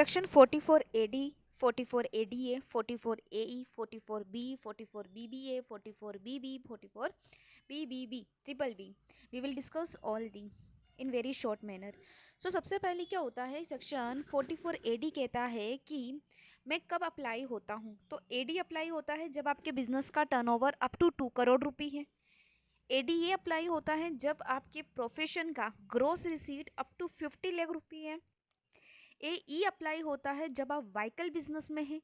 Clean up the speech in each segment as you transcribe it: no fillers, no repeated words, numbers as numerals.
Section 44 AD, 44 ADA, 44 AE, 44 B, 44 BBA, 44 BB, 44 BBB, triple B. We will discuss all the in very short manner. So सबसे पहले क्या होता है, section 44 AD कहता है कि मैं कब अप्लाई होता हूँ. तो AD अप्लाई होता है जब आपके बिजनेस का टर्नओवर अप टू 2 करोड़ रुपए है. ADA अप्लाई होता है जब आपके प्रोफेशन का gross receipt up to 50 lakh रुपए है. AE अप्लाई होता है जब आप व्हीकल बिजनेस में हैं.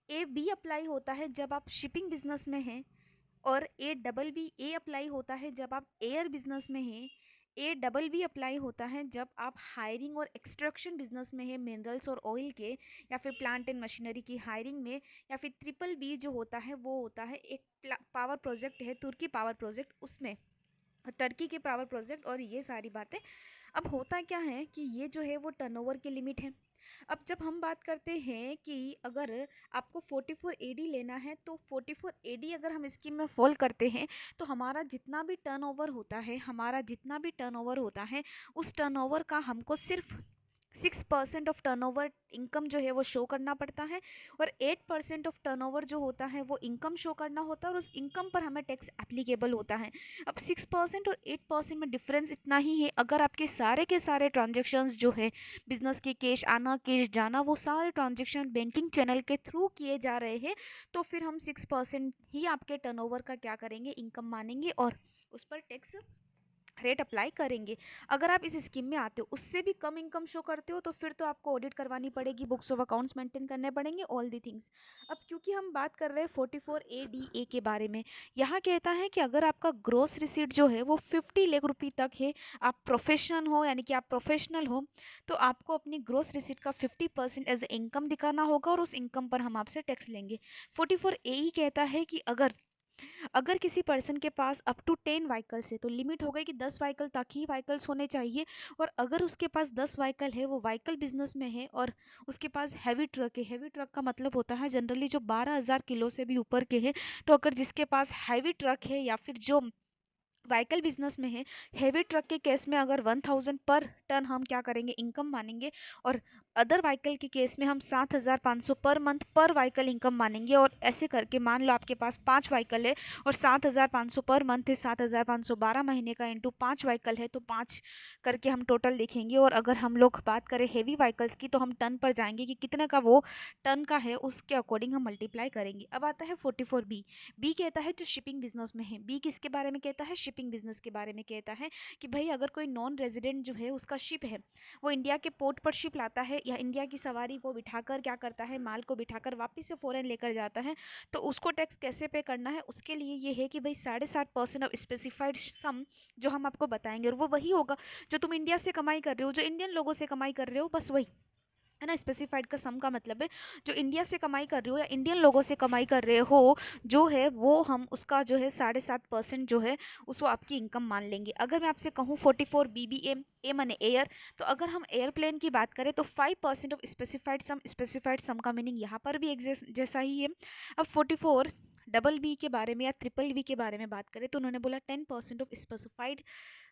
AB अप्लाई होता है जब आप शिपिंग बिजनेस में हैं. और ABB अप्लाई होता है जब आप एयर बिजनेस में हैं. ABB अप्लाई होता है जब आप हायरिंग और एक्सट्रैक्शन बिजनेस में हैं, मिनरल्स और ऑयल के, या फिर प्लांट एंड मशीनरी की हायरिंग में. या फिर ट्रिपल बी जो होता है वो होता है एक पावर प्रोजेक्ट है, तुर्की पावर प्रोजेक्ट, उसमें टर्की के पावर प्रोजेक्ट. और ये सारी बातें. अब होता क्या है कि ये जो है वो टर्नओवर की लिमिट है. अब जब हम बात करते हैं कि अगर आपको 44 AD लेना है, तो 44 AD अगर हम स्कीम में फॉल करते हैं तो हमारा जितना भी टर्नओवर होता है उस टर्नओवर का हमको सिर्फ 6% ऑफ टर्नओवर इनकम जो है वो शो करना पड़ता है. और 8% ऑफ टर्नओवर जो होता है वो इनकम शो करना होता है, और उस इनकम पर हमें टैक्स एप्लीकेबल होता है. अब 6% और 8% में डिफरेंस इतना ही है. अगर आपके सारे के सारे ट्रांजेक्शन्स जो है, बिजनेस के कैश आना कैश जाना, वो सारे ट्रांजेक्शन बैंकिंग चैनल के थ्रू किए जा रहे हैं, तो फिर हम 6% ही आपके टर्नओवर का क्या करेंगे, इनकम मानेंगे और उस पर टैक्स रेट अप्लाई करेंगे. अगर आप इस स्कीम में आते हो, उससे भी कम इनकम शो करते हो, तो फिर तो आपको ऑडिट करवानी पड़ेगी, बुक्स ऑफ अकाउंट्स मेंटेन करने पड़ेंगे, ऑल दी थिंग्स. अब क्योंकि हम बात कर रहे हैं 44 ADA के बारे में, यहाँ कहता है कि अगर आपका ग्रोस रिसीट जो है वो 50 लाख रुपये तक है, आप प्रोफेशन हो यानी कि आप प्रोफेशनल हो, तो आपको अपनी ग्रोस रिसीट का 50% एज इनकम दिखाना होगा, और उस इनकम पर हम आपसे टैक्स लेंगे. 44 AE कहता है कि अगर अगर किसी पर्सन के पास अप टू 10 व्हीकल्स है, तो लिमिट हो गई कि 10 व्हीकल तक ही व्हीकल्स होने चाहिए. और अगर उसके पास 10 व्हीकल है, वो व्हीकल बिजनेस में है, और उसके पास हैवी ट्रक है. हैवी ट्रक का मतलब होता है जनरली जो 12,000 किलो से भी ऊपर के हैं. तो अगर जिसके पास हैवी ट्रक है, या फिर जो व्हीकल बिजनेस में है, हेवी ट्रक के केस में अगर 1000 पर टन हम क्या करेंगे, इनकम मानेंगे. और अदर व्हीकल के केस में हम 7500 पर मंथ पर व्हीकल इनकम मानेंगे. और ऐसे करके मान लो आपके पास 5 व्हीकल है और 7500 पर मंथ है, 7500 12 महीने का इंटू 5 व्हीकल है, तो 5 करके हम टोटल देखेंगे. और अगर हम लोग बात करें हेवी व्हीकल्स की, तो हम टन पर जाएंगे कि कितने का वो टन का है, उसके अकॉर्डिंग हम मल्टीप्लाई करेंगे. अब आता है 44B. बी कहता है जो शिपिंग बिजनेस में है. बी किसके बारे में कहता है, शिपिंग बिजनेस के बारे में कहता है कि भाई अगर कोई नॉन रेजिडेंट जो है उसका शिप है, वो इंडिया के पोर्ट पर शिप लाता है, या इंडिया की सवारी को बिठाकर क्या करता है, माल को बिठाकर वापस से फॉरेन लेकर जाता है, तो उसको टैक्स कैसे पे करना है. उसके लिए ये है कि भाई 7.5% ऑफ स्पेसिफाइड सम जो हम आपको बताएंगे, और वो वही होगा जो तुम इंडिया से कमाई कर रहे हो, जो इंडियन लोगों से कमाई कर रहे हो, बस वही है ना. स्पेसिफाइड का सम का मतलब है जो इंडिया से कमाई कर रहे हो या इंडियन लोगों से कमाई कर रहे हो, जो है वो हम उसका जो है 7.5% जो है उसको आपकी इनकम मान लेंगे. अगर मैं आपसे कहूँ 44 BBA, ए माने एयर, तो अगर हम एयरप्लेन की बात करें तो 5% ऑफ स्पेसिफाइड सम का मीनिंग यहाँ पर भी एक जैसा ही है. अब 44 डबल बी के बारे में या ट्रिपल बी के बारे में बात करें, तो उन्होंने बोला 10% ऑफ स्पेसिफाइड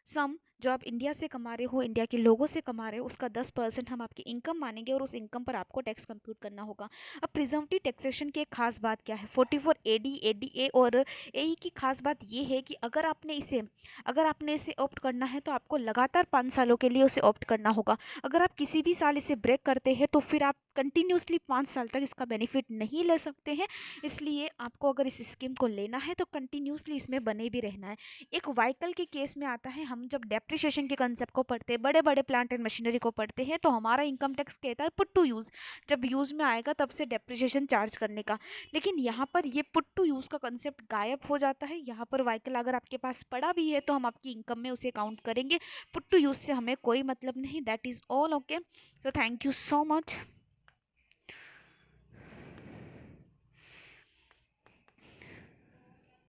सम जो आप इंडिया से कमा रहे हो, इंडिया के लोगों से कमा रहे हो, उसका 10% हम आपकी इनकम मानेंगे, और उस इनकम पर आपको टैक्स कंप्यूट करना होगा. अब प्रिजम्पटिव टैक्सेशन की एक खास बात क्या है, 44 AD, ADA और AE की खास बात ये है कि अगर आपने इसे ऑप्ट करना है, तो आपको लगातार 5 सालों के लिए उसे ऑप्ट करना होगा. अगर आप किसी भी साल इसे ब्रेक करते हैं, तो फिर आप कंटिन्यूसली 5 साल तक इसका बेनिफिट नहीं ले सकते हैं. इसलिए आपको अगर इस स्कीम को लेना है, तो कंटिन्यूसली इसमें बने भी रहना है. एक व्हीकल के केस में आता है, हम जब डेप्रिसिएशन के कंसेप्ट को पढ़ते हैं, बड़े बड़े प्लांट एंड मशीनरी को पढ़ते हैं, तो हमारा इनकम टैक्स कहता है पुट टू यूज़, जब यूज़ में आएगा तब से डेप्रिसिएशन चार्ज करने का. लेकिन यहाँ पर ये पुट टू यूज़ का कंसेप्ट गायब हो जाता है. यहाँ पर व्हीकल अगर आपके पास पड़ा भी है, तो हम आपकी इनकम में उसे काउंट करेंगे. पुट टू यूज़ से हमें कोई मतलब नहीं. That is all. Okay, so thank you so much.